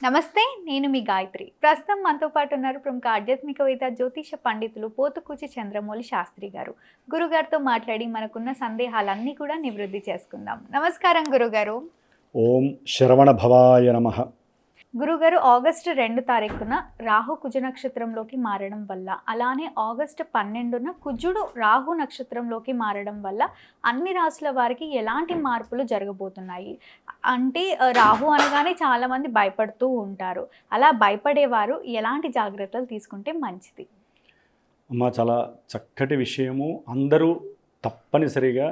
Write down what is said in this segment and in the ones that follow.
నమస్తే, నేను మీ గాయత్రి. ప్రస్తుతం మనతో పాటు ఉన్నారు ప్రముఖ ఆధ్యాత్మికవేత్త, జ్యోతిష పండితులు పోతుకూచి చంద్రమౌళి శాస్త్రి గారు. గురుగారితో మాట్లాడి మనకున్న సందేహాలన్నీ కూడా నివృత్తి చేసుకుందాం. నమస్కారం గురుగారు. ఓం శ్రవణ భవాయ నమః. గురుగారు, ఆగస్టు 2 తారీఖున రాహు కుజ నక్షత్రంలోకి మారడం వల్ల, అలానే ఆగస్టు 12న కుజుడు రాహు నక్షత్రంలోకి మారడం వల్ల అన్ని రాశుల వారికి ఎలాంటి మార్పులు జరగబోతున్నాయి? అంటే రాహు అనగానే చాలామంది భయపడుతూ ఉంటారు. అలా భయపడేవారు ఎలాంటి జాగ్రత్తలు తీసుకుంటే మంచిది? అమ్మ, చాలా చక్కటి విషయము. అందరూ తప్పనిసరిగా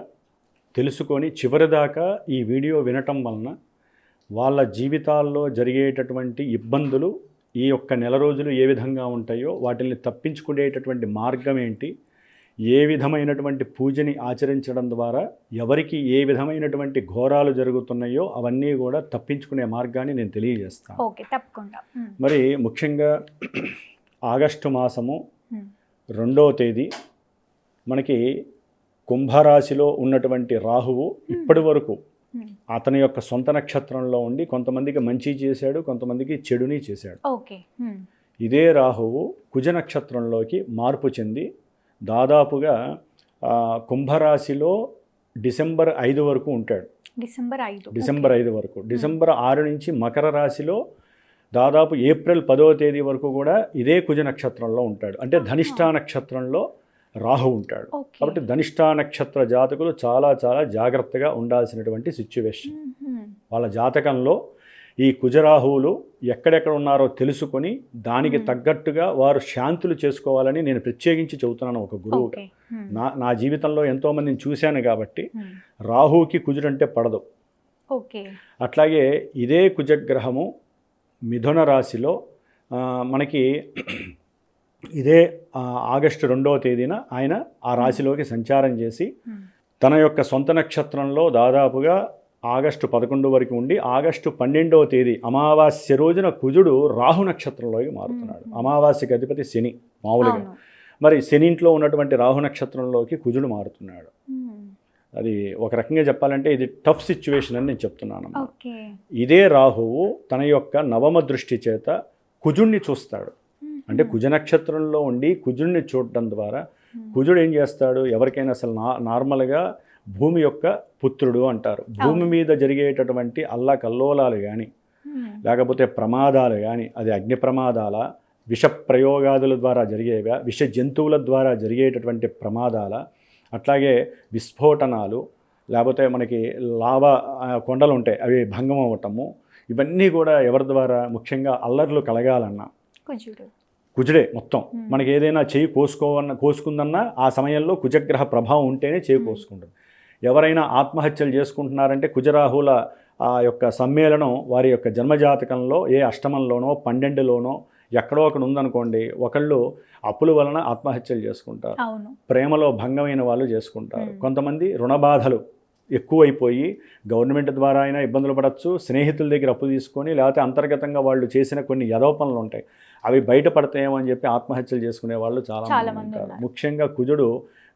తెలుసుకొని చివరిదాకా ఈ వీడియో వినటం వలన వాళ్ళ జీవితాల్లో జరిగేటటువంటి ఇబ్బందులు ఈ యొక్క నెల రోజులు ఏ విధంగా ఉంటాయో వాటిని తప్పించుకునేటటువంటి మార్గం ఏంటి, ఏ విధమైనటువంటి పూజని ఆచరించడం ద్వారా ఎవరికి ఏ విధమైనటువంటి ఘోరాలు జరుగుతున్నాయో అవన్నీ కూడా తప్పించుకునే మార్గాన్ని నేను తెలియజేస్తాను. ఓకే, తప్పకుండా. మరి ముఖ్యంగా ఆగస్టు మాసము 2వ తేదీ మనకి కుంభరాశిలో ఉన్నటువంటి రాహువు ఇప్పటి వరకు అతని యొక్క సొంత నక్షత్రంలో ఉండి కొంతమందికి మంచి చేశాడు, కొంతమందికి చెడుని చేశాడు. ఓకే. ఇదే రాహువు కుజ నక్షత్రంలోకి మార్పు చెంది దాదాపుగా కుంభరాశిలో డిసెంబర్ 5 వరకు ఉంటాడు. డిసెంబర్ 5 వరకు. డిసెంబర్ 6 నుంచి మకర రాశిలో దాదాపు ఏప్రిల్ 10వ తేదీ వరకు కూడా ఇదే కుజ నక్షత్రంలో ఉంటాడు. అంటే ధనిష్ఠా నక్షత్రంలో రాహు ఉంటాడు. కాబట్టి ధనిష్ఠా నక్షత్ర జాతకులు చాలా చాలా జాగ్రత్తగా ఉండాల్సినటువంటి సిచ్యువేషన్. వాళ్ళ జాతకంలో ఈ కుజరాహువులు ఎక్కడెక్కడ ఉన్నారో తెలుసుకొని దానికి తగ్గట్టుగా వారు శాంతులు చేసుకోవాలని నేను ప్రత్యేకించి చెబుతున్నాను ఒక గురువుగా. నా జీవితంలో ఎంతోమందిని చూశాను కాబట్టి రాహువుకి కుజుడంటే పడదు. అట్లాగే ఇదే కుజగ్రహము మిథున రాశిలో మనకి ఇదే ఆగస్టు 2వ తేదీన ఆయన ఆ రాశిలోకి సంచారం చేసి తన యొక్క సొంత నక్షత్రంలో దాదాపుగా ఆగస్టు 11 వరకు ఉండి ఆగస్టు 12వ తేదీ అమావాస్య రోజున కుజుడు రాహు నక్షత్రంలోకి మారుతున్నాడు. అమావాస్యకి అధిపతి శని మామూలుగా. మరి శని ఇంట్లో ఉన్నటువంటి రాహు నక్షత్రంలోకి కుజుడు మారుతున్నాడు. అది ఒక రకంగా చెప్పాలంటే ఇది టఫ్ సిచ్యువేషన్ అని నేను చెప్తున్నాను. ఇదే రాహువు తన యొక్క నవమ దృష్టి చేత కుజుడిని చూస్తాడు. అంటే కుజ నక్షత్రంలో ఉండి కుజుడిని చూడటం ద్వారా కుజుడు ఏం చేస్తాడు, ఎవరికైనా అసలు నార్మల్గా భూమి యొక్క పుత్రుడు అంటారు. భూమి మీద జరిగేటటువంటి అల్లకల్లోలాలు కానీ లేకపోతే ప్రమాదాలు కానీ, అది అగ్ని ప్రమాదాల, విష ప్రయోగాదుల ద్వారా జరిగేవా, విష జంతువుల ద్వారా జరిగేటటువంటి ప్రమాదాల, అట్లాగే విస్ఫోటనాలు, లేకపోతే మనకి లావా కొండలు ఉంటాయి అవి భంగం అవ్వటము, ఇవన్నీ కూడా ఎవరి ద్వారా? ముఖ్యంగా అల్లర్లు కలగాలన్నా కుజుడే మొత్తం. మనకి ఏదైనా చేయి కోసుకుందన్నా ఆ సమయంలో కుజగ్రహ ప్రభావం ఉంటేనే చేయి కోసుకుంటుంది. ఎవరైనా ఆత్మహత్యలు చేసుకుంటున్నారంటే కుజరాహుల ఆ యొక్క సమ్మేళనం వారి యొక్క జన్మజాతకంలో ఏ అష్టమంలోనో 12లోనో ఎక్కడో ఒకటి ఉందనుకోండి, ఒకళ్ళు అప్పుల వలన ఆత్మహత్యలు చేసుకుంటారు, ప్రేమలో భంగమైన వాళ్ళు చేసుకుంటారు, కొంతమంది రుణబాధలు ఎక్కువైపోయి గవర్నమెంట్ ద్వారా అయినా ఇబ్బందులు పడవచ్చు, స్నేహితుల దగ్గర అప్పు తీసుకొని, లేకపోతే అంతర్గతంగా వాళ్ళు చేసిన కొన్ని యదోపనలు ఉంటాయి అవి బయటపడతాయేమో అని చెప్పి ఆత్మహత్యలు చేసుకునే వాళ్ళు చాలా మంది ఉంటారు. ముఖ్యంగా కుజుడు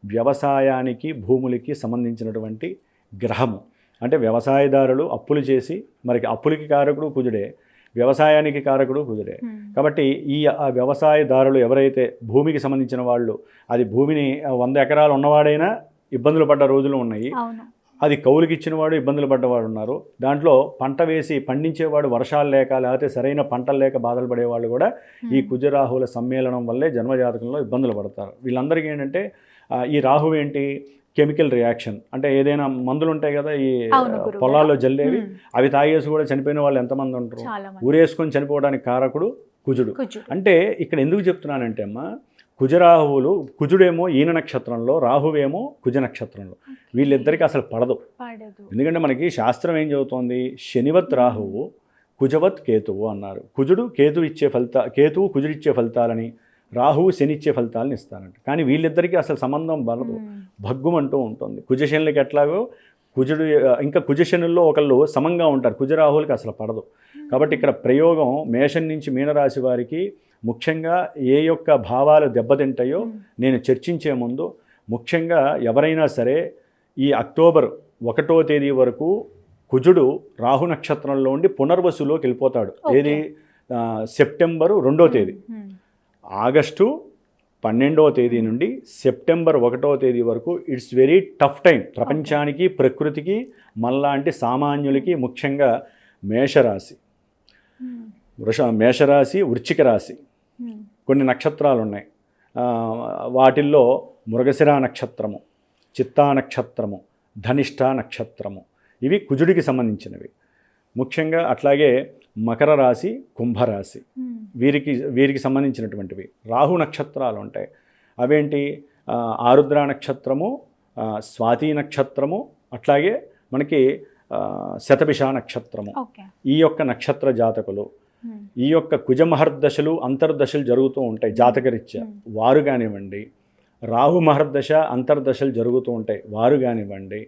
వ్యవసాయానికి భూములకి సంబంధించినటువంటి గ్రహము. అంటే వ్యవసాయదారులు అప్పులు చేసి, మరి అప్పులకి కారకుడు కుజుడే, వ్యవసాయానికి కారకుడు కుజుడే. కాబట్టి ఈ వ్యవసాయదారులు ఎవరైతే భూమికి సంబంధించిన వాళ్ళు, అది భూమిని 100 ఎకరాలు ఉన్నవాడైనా ఇబ్బందులు పడ్డ రోజులు ఉన్నాయి, అది కౌలుకి ఇచ్చినవాడు ఇబ్బందులు పడ్డవాడు ఉన్నారు, దాంట్లో పంట వేసి పండించేవాడు వర్షాలు లేక లేకపోతే సరైన పంటలు లేక బాధలు పడేవాళ్ళు కూడా ఈ కుజరాహువుల సమ్మేళనం వల్లే జన్మజాతకంలో ఇబ్బందులు పడతారు. వీళ్ళందరికీ ఏంటంటే ఈ రాహు ఏంటి, కెమికల్ రియాక్షన్. అంటే ఏదైనా మందులు ఉంటాయి కదా ఈ పొలాల్లో జల్లేవి, అవి తాగేసి కూడా చనిపోయిన వాళ్ళు ఎంతమంది ఉంటారు? ఊరేసుకొని చనిపోవడానికి కారకుడు కుజుడు. అంటే ఇక్కడ ఎందుకు చెప్తున్నానంటే అమ్మా, కుజరాహువులు, కుజుడేమో ఈయన నక్షత్రంలో, రాహువేమో కుజ నక్షత్రంలో, వీళ్ళిద్దరికీ అసలు పడదు. ఎందుకంటే మనకి శాస్త్రం ఏం చెబుతోంది, శనివత్ రాహువు కుజవత్ కేతువు అన్నారు. కేతువు కుజుడు ఇచ్చే ఫలితాలని, రాహువు శని ఇచ్చే ఫలితాలను ఇస్తారంట. కానీ వీళ్ళిద్దరికీ అసలు సంబంధం పడదు, భగ్గుమంటూ ఉంటుంది. కుజశనులకి ఎట్లాగో కుజుడు, ఇంకా కుజశనుల్లో ఒకళ్ళు సమంగా ఉంటారు, కుజరాహువులకి అసలు పడదు. కాబట్టి ఇక్కడ ప్రయోగం మేషం నుంచి మీనరాశి వారికి ముఖ్యంగా ఏ యొక్క భావాలు దెబ్బతింటాయో నేను చర్చించే ముందు, ముఖ్యంగా ఎవరైనా సరే ఈ అక్టోబర్ 1వ తేదీ వరకు కుజుడు రాహు నక్షత్రంలో ఉండి పునర్వసులోకి వెళ్ళిపోతాడు. ఏది సెప్టెంబరు 2వ తేదీ. ఆగస్టు 12వ తేదీ నుండి సెప్టెంబర్ 1వ తేదీ వరకు ఇట్స్ వెరీ టఫ్ టైం ప్రపంచానికి, ప్రకృతికి, మనలాంటి సామాన్యులకి. ముఖ్యంగా మేషరాశి, మేషరాశి, వృశ్చిక రాశి, కొన్ని నక్షత్రాలు ఉన్నాయి. వాటిల్లో మృగశిర నక్షత్రము, చిత్తా నక్షత్రము, ధనిష్ఠ నక్షత్రము, ఇవి కుజుడికి సంబంధించినవి ముఖ్యంగా. అట్లాగే మకర రాశి, కుంభరాశి, వీరికి సంబంధించినటువంటివి. రాహు నక్షత్రాలు ఉంటాయి. అవేంటి? ఆరుద్ర నక్షత్రము, స్వాతి నక్షత్రము, అట్లాగే మనకి శతభిష నక్షత్రము. ఈ యొక్క నక్షత్ర జాతకులు ఈ యొక్క కుజమహర్దశలు, అంతర్దశలు జరుగుతూ ఉంటాయి జాతకరీత్యా. వారు కానివ్వండి, రాహు మహర్దశ, అంతర్దశలు జరుగుతూ ఉంటాయి, వారు కానివ్వండి,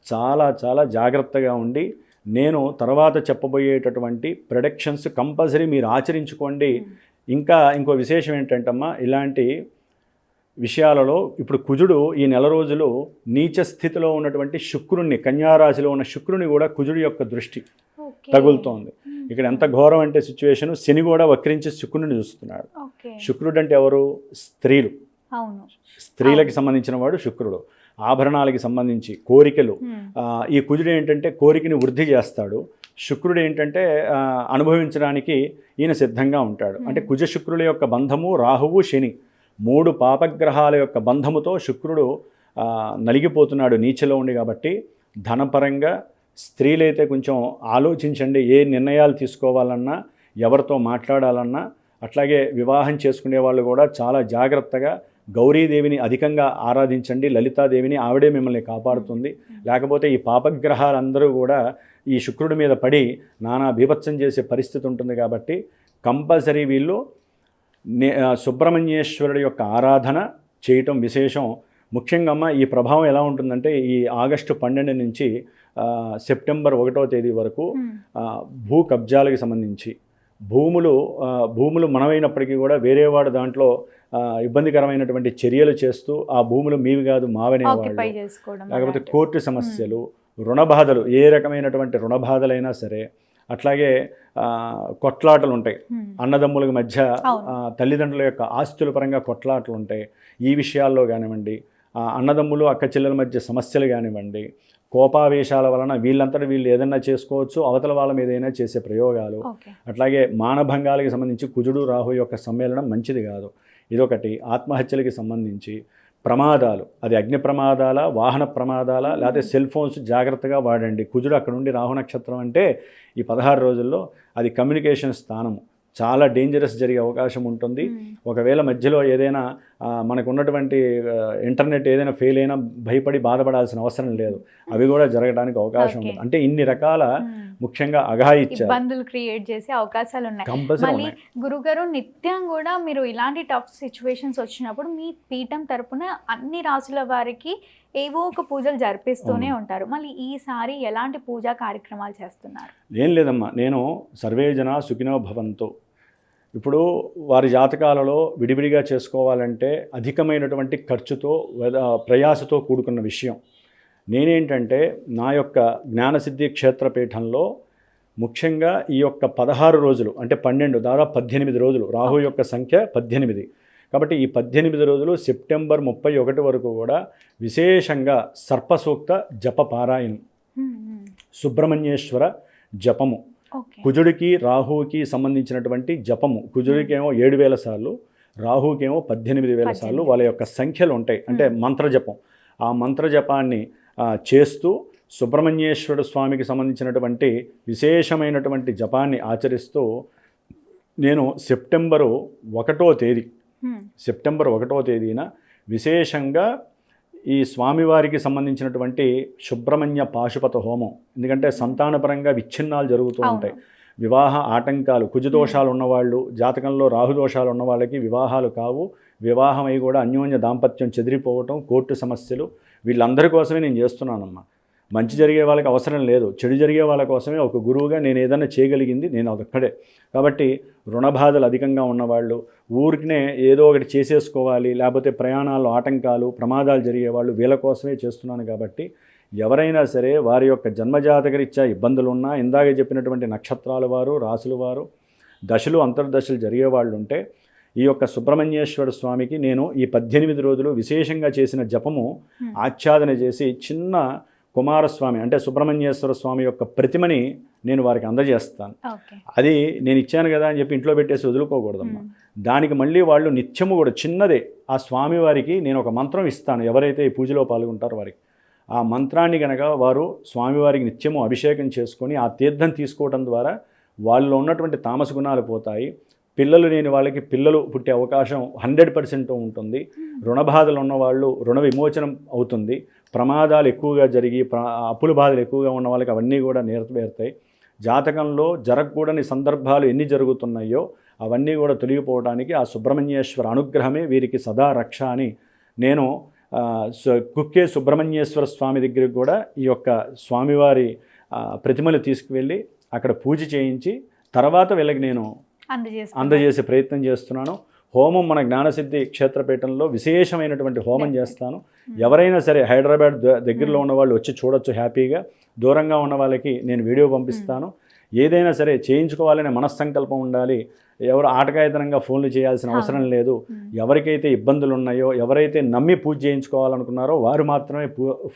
చాలా చాలా జాగ్రత్తగా ఉండి నేను తర్వాత చెప్పబోయేటటువంటి ప్రొడక్షన్స్ కంపల్సరీ మీరు ఆచరించుకోండి. ఇంకో విశేషం ఏంటంటమ్మా, ఇలాంటి విషయాలలో ఇప్పుడు కుజుడు ఈ నెల రోజులు నీచ స్థితిలో ఉన్నటువంటి శుక్రుణ్ణి, కన్యారాశిలో ఉన్న శుక్రుని కూడా కుజుడు యొక్క దృష్టి తగులుతోంది. ఇక్కడ ఎంత ఘోరం అంటే సిచ్యువేషన్, శని కూడా వక్రించి శుక్రుని చూస్తున్నాడు. శుక్రుడు అంటే ఎవరు? స్త్రీలు. స్త్రీలకి సంబంధించిన వాడు శుక్రుడు. ఆభరణాలకి సంబంధించి కోరికలు. ఈ కుజుడు ఏంటంటే కోరికని వృద్ధి చేస్తాడు. శుక్రుడు ఏంటంటే అనుభవించడానికి ఈయన సిద్ధంగా ఉంటాడు. అంటే కుజ శుక్రుల యొక్క బంధము, రాహువు, శని 3 పాపగ్రహాల యొక్క బంధముతో శుక్రుడు నలిగిపోతున్నాడు నీచలో ఉండి. కాబట్టి ధనపరంగా స్త్రీలైతే కొంచెం ఆలోచించండి. ఏ నిర్ణయాలు తీసుకోవాలన్నా, ఎవరితో మాట్లాడాలన్నా, అట్లాగే వివాహం చేసుకునే వాళ్ళు కూడా చాలా జాగ్రత్తగా గౌరీదేవిని అధికంగా ఆరాధించండి. లలితాదేవిని, ఆవిడే మిమ్మల్ని కాపాడుతుంది. లేకపోతే ఈ పాపగ్రహాలందరూ కూడా ఈ శుక్రుడి మీద పడి నానా బీభత్సం చేసే పరిస్థితి ఉంటుంది. కాబట్టి కంపల్సరీ వీళ్ళు సుబ్రహ్మణ్యేశ్వరుడి యొక్క ఆరాధన చేయటం విశేషం. ముఖ్యంగా అమ్మ ఈ ప్రభావం ఎలా ఉంటుందంటే ఈ ఆగస్టు 12 నుంచి సెప్టెంబర్ 1వ తేదీ వరకు భూ కబ్జాలకు సంబంధించి భూములు మనమైనప్పటికీ కూడా వేరేవాడు దాంట్లో ఇబ్బందికరమైనటువంటి చర్యలు చేస్తూ ఆ భూములు మీవి కాదు మావనేవాళ్ళు, లేకపోతే కోర్టు సమస్యలు, రుణబాధలు, ఏ రకమైనటువంటి రుణబాధలైనా సరే, అట్లాగే కొట్లాటలు ఉంటాయి అన్నదమ్ముల మధ్య, తల్లిదండ్రుల యొక్క ఆస్తుల పరంగా కొట్లాటలు ఉంటాయి. ఈ విషయాల్లో కానివ్వండి, అన్నదమ్ములు అక్క చెల్లెల మధ్య సమస్యలు కానివ్వండి, కోపావేశాల వలన వీళ్ళంతటా వీళ్ళు ఏదైనా చేసుకోవచ్చు, అవతల వాళ్ళ మీద ఏదైనా చేసే ప్రయోగాలు, అట్లాగే మానభంగాలకి సంబంధించి కుజుడు రాహు యొక్క సమ్మేళనం మంచిది కాదు. ఇదొకటి. ఆత్మహత్యలకి సంబంధించి ప్రమాదాలు, అది అగ్ని ప్రమాదాల, వాహన ప్రమాదాల, లేకపోతే సెల్ ఫోన్స్ జాగ్రత్తగా వాడండి. కుజుడు అక్కడ నుండి రాహు నక్షత్రం అంటే ఈ 16 రోజుల్లో అది కమ్యూనికేషన్ స్థానము, చాలా డేంజరస్ జరిగే అవకాశం ఉంటుంది. ఒకవేళ మధ్యలో ఏదైనా మనకు ఉన్నటువంటి ఇంటర్నెట్ ఏదైనా ఫెయిల్ అయినా భయపడి బాధపడాల్సిన అవసరం లేదు, అవి కూడా జరగడానికి అవకాశం ఉంది. అంటే ఇన్ని రకాల ముఖ్యంగా ఇబ్బందులు క్రియేట్ చేసే అవకాశాలు ఉన్నాయి. గురుగారు, నిత్యం కూడా మీరు ఇలాంటి టఫ్ సిచ్యువేషన్స్ వచ్చినప్పుడు మీ పీఠం తరపున అన్ని రాసుల వారికి ఏవో ఒక పూజలు జరిపిస్తూనే ఉంటారు. మళ్ళీ ఈసారి ఎలాంటి పూజా కార్యక్రమాలు చేస్తున్నారు? ఏం లేదమ్మా, నేను సర్వే జన సుఖినో భవంతు. ఇప్పుడు వారి జాతకాలలో విడివిడిగా చేసుకోవాలంటే అధికమైనటువంటి ఖర్చుతో, ప్రయాసతో కూడుకున్న విషయం. నేనేంటంటే నా యొక్క జ్ఞానసిద్ధి క్షేత్రపీఠంలో ముఖ్యంగా ఈ యొక్క 16 రోజులు అంటే 12, దాదాపు 18 రోజులు, రాహు యొక్క సంఖ్య 18. కాబట్టి ఈ 18 రోజులు సెప్టెంబర్ 31 వరకు కూడా విశేషంగా సర్పసూక్త జప పారాయణం, సుబ్రహ్మణ్యేశ్వర జపము, కుజుడికి రాహువుకి సంబంధించినటువంటి జపము. కుజుడికేమో 7000 సార్లు, రాహుకేమో 18,000 సార్లు వాళ్ళ యొక్క సంఖ్యలు ఉంటాయి. అంటే మంత్రజపం, ఆ మంత్రజపాన్ని చేస్తూ సుబ్రహ్మణ్యేశ్వరుడు స్వామికి సంబంధించినటువంటి విశేషమైనటువంటి జపాన్ని ఆచరిస్తూ నేను సెప్టెంబర్ 1వ తేదీన విశేషంగా ఈ స్వామివారికి సంబంధించినటువంటి సుబ్రహ్మణ్య పాశుపత హోమం. ఎందుకంటే సంతానపరంగా విచ్ఛిన్నాలు జరుగుతూ ఉంటాయి, వివాహ ఆటంకాలు, కుజదోషాలు ఉన్నవాళ్ళు, జాతకంలో రాహుదోషాలు ఉన్న వాళ్ళకి వివాహాలు కావు, వివాహమై కూడా అన్యోన్య దాంపత్యం చెదిరిపోవటం, కోర్టు సమస్యలు, వీళ్ళందరి కోసమే నేను చేస్తున్నానమ్మా. మంచి జరిగే వాళ్ళకి అవసరం లేదు, చెడు జరిగే వాళ్ళ కోసమే ఒక గురువుగా నేను ఏదైనా చేయగలిగింది నేను అదొక్కడే. కాబట్టి రుణబాధలు అధికంగా ఉన్నవాళ్ళు, ఊరికినే ఏదో ఒకటి చేసేసుకోవాలి, లేకపోతే ప్రయాణాల్లో ఆటంకాలు, ప్రమాదాలు జరిగేవాళ్ళు, వీళ్ళ కోసమే చేస్తున్నాను. కాబట్టి ఎవరైనా సరే వారి యొక్క జన్మజాతకరీత్యా ఇబ్బందులు ఉన్నా, ఇందాక చెప్పినటువంటి నక్షత్రాల వారు, రాసుల వారు, దశలు అంతర్దశలు జరిగే వాళ్ళు ఉంటే ఈ యొక్క సుబ్రహ్మణ్యేశ్వర స్వామికి నేను ఈ 18 రోజులు విశేషంగా చేసిన జపము ఆచ్ఛాదన చేసి చిన్న కుమారస్వామి అంటే సుబ్రహ్మణ్యేశ్వర స్వామి యొక్క ప్రతిమని నేను వారికి అందజేస్తాను. అది నేను ఇచ్చాను కదా అని చెప్పి ఇంట్లో పెట్టేసి వదులుకోకూడదమ్మా. దానికి మళ్ళీ వాళ్ళు నిత్యము కూడా చిన్నదే ఆ స్వామివారికి నేను ఒక మంత్రం ఇస్తాను. ఎవరైతే ఈ పూజలో పాల్గొంటారో వారికి ఆ మంత్రాన్ని కనుక వారు స్వామివారికి నిత్యము అభిషేకం చేసుకొని ఆ తీర్థం తీసుకోవడం ద్వారా వాళ్ళలో ఉన్నటువంటి తామస గుణాలు పోతాయి. పిల్లలు లేని వాళ్ళకి పిల్లలు పుట్టే అవకాశం 100% ఉంటుంది. రుణబాధలు ఉన్నవాళ్ళు రుణ విమోచనం అవుతుంది. ప్రమాదాలు ఎక్కువగా జరిగి అప్పుల బాధలు ఎక్కువగా ఉన్న వాళ్ళకి అవన్నీ కూడా నెరవేరుతాయి. జాతకంలో జరగకూడని సందర్భాలు ఎన్ని జరుగుతున్నాయో అవన్నీ కూడా తొలగిపోవడానికి ఆ సుబ్రహ్మణ్యేశ్వర అనుగ్రహమే వీరికి సదా రక్ష అని నేను కుక్కే సుబ్రహ్మణ్యేశ్వర స్వామి దగ్గరికి కూడా ఈ యొక్క స్వామివారి ప్రతిమలు తీసుకువెళ్ళి అక్కడ పూజ చేయించి తర్వాత వీళ్ళకి నేను అందజేసే ప్రయత్నం చేస్తున్నాను. హోమం మన జ్ఞానసిద్ధి క్షేత్రపీఠంలో విశేషమైనటువంటి హోమం చేస్తాను. ఎవరైనా సరే హైదరాబాద్ దగ్గరలో ఉన్న వాళ్ళు వచ్చి చూడొచ్చు హ్యాపీగా. దూరంగా ఉన్న వాళ్ళకి నేను వీడియో పంపిస్తాను. ఏదైనా సరే చేయించుకోవాలనే మనస్సంకల్పం ఉండాలి. ఎవరు ఆటకాయతనంగా ఫోన్లు చేయాల్సిన అవసరం లేదు. ఎవరికైతే ఇబ్బందులు ఉన్నాయో, ఎవరైతే నమ్మి పూజ చేయించుకోవాలనుకున్నారో వారు మాత్రమే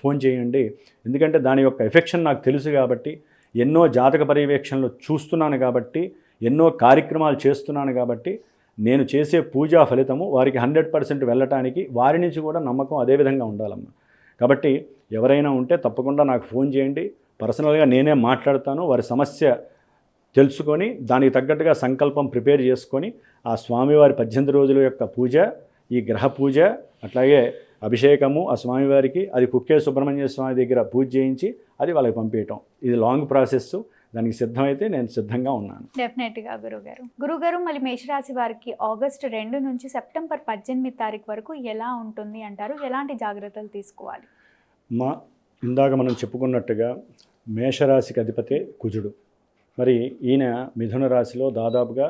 ఫోన్ చేయండి. ఎందుకంటే దాని యొక్క ఎఫెక్షన్ నాకు తెలుసు కాబట్టి, ఎన్నో జాతక పర్యవేక్షణలు చూస్తున్నాను కాబట్టి, ఎన్నో కార్యక్రమాలు చేస్తున్నాను కాబట్టి నేను చేసే పూజా ఫలితము వారికి 100% వెళ్ళటానికి వారి నుంచి కూడా నమ్మకం అదేవిధంగా ఉండాలమ్మా. కాబట్టి ఎవరైనా ఉంటే తప్పకుండా నాకు ఫోన్ చేయండి. పర్సనల్గా నేనే మాట్లాడతాను. వారి సమస్య తెలుసుకొని దానికి తగ్గట్టుగా సంకల్పం ప్రిపేర్ చేసుకొని ఆ స్వామివారి 18 రోజుల యొక్క పూజ, ఈ గ్రహ పూజ, అట్లాగే అభిషేకము ఆ స్వామివారికి, అది కుక్కే సుబ్రహ్మణ్య స్వామి దగ్గర పూజ చేయించి అది వాళ్ళకి పంపించటం. ఇది లాంగ్ ప్రాసెస్. దానికి సిద్ధమైతే నేను సిద్ధంగా ఉన్నాను. డెఫినెట్గా గురుగారు మళ్ళీ మేషరాశి వారికి ఆగస్టు 2 నుంచి సెప్టెంబర్ 18 తారీఖు వరకు ఎలా ఉంటుంది అంటారు? ఎలాంటి జాగ్రత్తలు తీసుకోవాలి? ఇందాక మనం చెప్పుకున్నట్టుగా మేషరాశికి అధిపతే కుజుడు. మరి ఈయన మిథున రాశిలో దాదాపుగా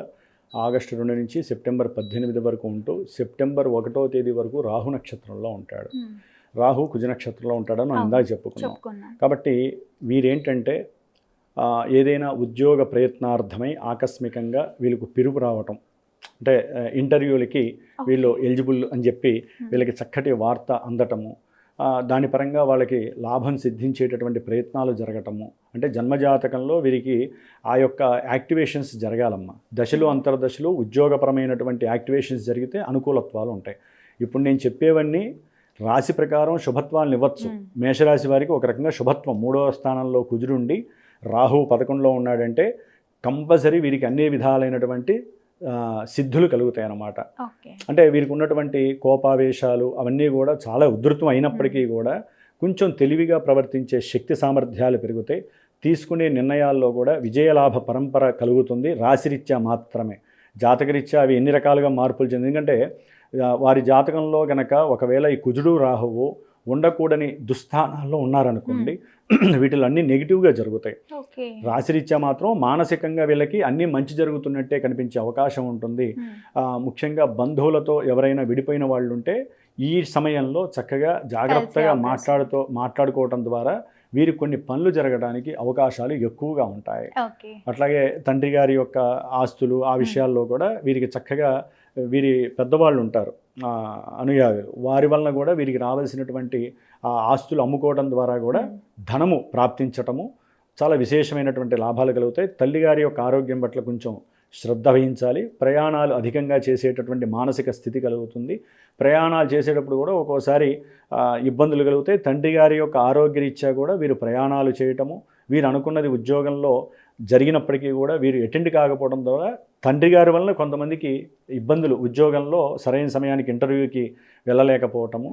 ఆగస్టు 2 నుంచి సెప్టెంబర్ 18 వరకు ఉంటూ సెప్టెంబర్ 1వ తేదీ వరకు రాహు నక్షత్రంలో ఉంటాడు. రాహు కుజ నక్షత్రంలో ఉంటాడని మనం ఇందాక చెప్పుకున్నాం. కాబట్టి వీరేంటంటే ఏదైనా ఉద్యోగ ప్రయత్నార్థమై ఆకస్మికంగా వీళ్ళకు పిలుపు రావటం, అంటే ఇంటర్వ్యూలకి వీళ్ళు ఎలిజిబుల్ అని చెప్పి వీళ్ళకి చక్కటి వార్త అందటము, దాని పరంగా వాళ్ళకి లాభం సిద్ధించేటటువంటి ప్రయత్నాలు జరగటము, అంటే జన్మజాతకంలో వీరికి ఆ యొక్క యాక్టివేషన్స్ జరగాలమ్మా. దశలు అంతర్దశలు ఉద్యోగపరమైనటువంటి యాక్టివేషన్స్ జరిగితే అనుకూలత్వాలు ఉంటాయి. ఇప్పుడు నేను చెప్పేవన్నీ రాశి ప్రకారం శుభత్వాలను ఇవ్వచ్చు. మేషరాశి వారికి ఒక రకంగా శుభత్వం. 3వ స్థానంలో కుజుడుండి రాహు 11లో ఉన్నాడంటే కంపల్సరీ వీరికి అన్ని విధాలైనటువంటి సిద్ధులు కలుగుతాయి అన్నమాట. అంటే వీరికి ఉన్నటువంటి కోపావేశాలు అవన్నీ కూడా చాలా ఉధృతం అయినప్పటికీ కూడా కొంచెం తెలివిగా ప్రవర్తించే శక్తి సామర్థ్యాలు పెరుగుతాయి. తీసుకునే నిర్ణయాల్లో కూడా విజయలాభ పరంపర కలుగుతుంది. రాశిరీత్యా మాత్రమే. జాతకరీత్యా అవి ఎన్ని రకాలుగా మార్పులు చెంది, ఎందుకంటే వారి జాతకంలో గనక ఒకవేళ ఈ కుజుడు రాహువు ఉండకూడని దుస్థానాల్లో ఉన్నారనుకోండి, వీటిలో అన్నీ నెగిటివ్గా జరుగుతాయి. రాశిరీత్యా మాత్రం మానసికంగా వీళ్ళకి అన్నీ మంచి జరుగుతున్నట్టే కనిపించే అవకాశం ఉంటుంది. ముఖ్యంగా బంధువులతో ఎవరైనా విడిపోయిన వాళ్ళు ఉంటే ఈ సమయంలో చక్కగా జాగ్రత్తగా మాట్లాడుకోవటం ద్వారా వీరికి కొన్ని పనులు జరగడానికి అవకాశాలు ఎక్కువగా ఉంటాయి. అట్లాగే తండ్రి గారి యొక్క ఆస్తులు ఆ విషయాల్లో కూడా వీరికి చక్కగా వీరి పెద్దవాళ్ళు ఉంటారు అనుయాయులు, వారి వలన కూడా వీరికి రావాల్సినటువంటి ఆస్తులు అమ్ముకోవడం ద్వారా కూడా ధనము ప్రాప్తించటము, చాలా విశేషమైనటువంటి లాభాలు కలుగుతాయి. తల్లిగారి యొక్క ఆరోగ్యం పట్ల కొంచెం శ్రద్ధ వహించాలి. ప్రయాణాలు అధికంగా చేసేటటువంటి మానసిక స్థితి కలుగుతుంది. ప్రయాణాలు చేసేటప్పుడు కూడా ఒక్కోసారి ఇబ్బందులు కలుగుతాయి. తండ్రి గారి యొక్క ఆరోగ్యరీత్యా కూడా వీరు ప్రయాణాలు చేయటము, వీరు అనుకున్నది ఉద్యోగంలో జరిగినప్పటికీ కూడా వీరు అటెండ్ కాకపోవడం ద్వారా తండ్రి గారి వలన కొంతమందికి ఇబ్బందులు, ఉద్యోగంలో సరైన సమయానికి ఇంటర్వ్యూకి వెళ్ళలేకపోవటము,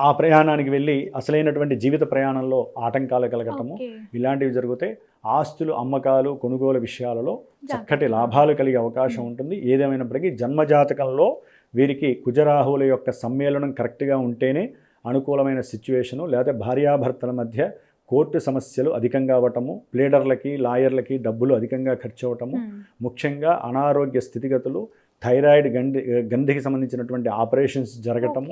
ఆ ప్రయాణానికి వెళ్ళి అసలైనటువంటి జీవిత ప్రయాణంలో ఆటంకాలు కలగటము, ఇలాంటివి జరుగుతాయి. ఆస్తులు అమ్మకాలు కొనుగోలు విషయాలలో చక్కటి లాభాలు కలిగే అవకాశం ఉంటుంది. ఏదేమైనప్పటికీ జన్మజాతకంలో వీరికి కుజరాహువుల యొక్క సమ్మేళనం కరెక్ట్గా ఉంటేనే అనుకూలమైన సిచ్యువేషను, లేదా భార్యాభర్తల మధ్య కోర్టు సమస్యలు అధికంగా అవ్వటము, ప్లేడర్లకి లాయర్లకి డబ్బులు అధికంగా ఖర్చు అవ్వటము, ముఖ్యంగా అనారోగ్య స్థితిగతులు, థైరాయిడ్ గంధికి సంబంధించినటువంటి ఆపరేషన్స్ జరగటము,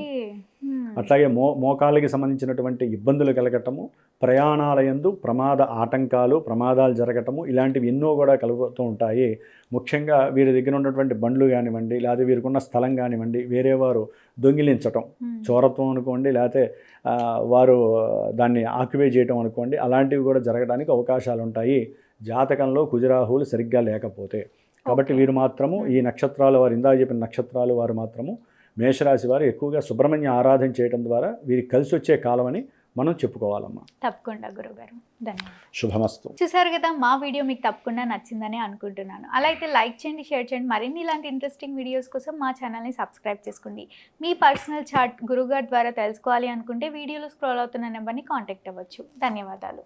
అట్లాగే మోకాళ్ళకి సంబంధించినటువంటి ఇబ్బందులు కలగటము, ప్రయాణాల యందు ప్రమాద ఆటంకాలు, ప్రమాదాలు జరగటము, ఇలాంటివి ఎన్నో కూడా కలుగుతూ ఉంటాయి. ముఖ్యంగా వీరి దగ్గర ఉన్నటువంటి బండ్లు కానివ్వండి, లేకపోతే వీరికున్న స్థలం కానివ్వండి, వేరే వారు దొంగిలించటం, చోరత్వం అనుకోండి, లేకపోతే వారు దాన్ని ఆక్యుపై చేయటం అనుకోండి, అలాంటివి కూడా జరగడానికి అవకాశాలు ఉంటాయి జాతకంలో కుజరాహువులు సరిగ్గా లేకపోతే. కాబట్టి వీరు మాత్రము ఈ నక్షత్రాలు, వారు ఇందాక చెప్పిన నక్షత్రాలు వారు మాత్రము మేషరాశి వారు ఎక్కువగా సుబ్రహ్మణ్య ఆరాధన చేయడం ద్వారా వీరికి కలిసి వచ్చే కాలం అని మనం చెప్పుకోవాలమ్మా. తప్పకుండా గురుగారు, ధన్యవాదాలు. శుభమస్తు. చూసారు కదా, మా వీడియో మీకు తప్పకుండా నచ్చిందని అనుకుంటున్నాను. అలా అయితే లైక్ చేయండి, షేర్ చేయండి. మరిన్ని ఇలాంటి ఇంట్రెస్టింగ్ వీడియోస్ కోసం మా ఛానల్ని సబ్స్క్రైబ్ చేసుకోండి. మీ పర్సనల్ చార్ట్ గురుగారు ద్వారా తెలుసుకోవాలి అనుకుంటే వీడియోలో స్క్రోల్ అవుతున్న నెంబర్ని కాంటాక్ట్ అవ్వచ్చు. ధన్యవాదాలు.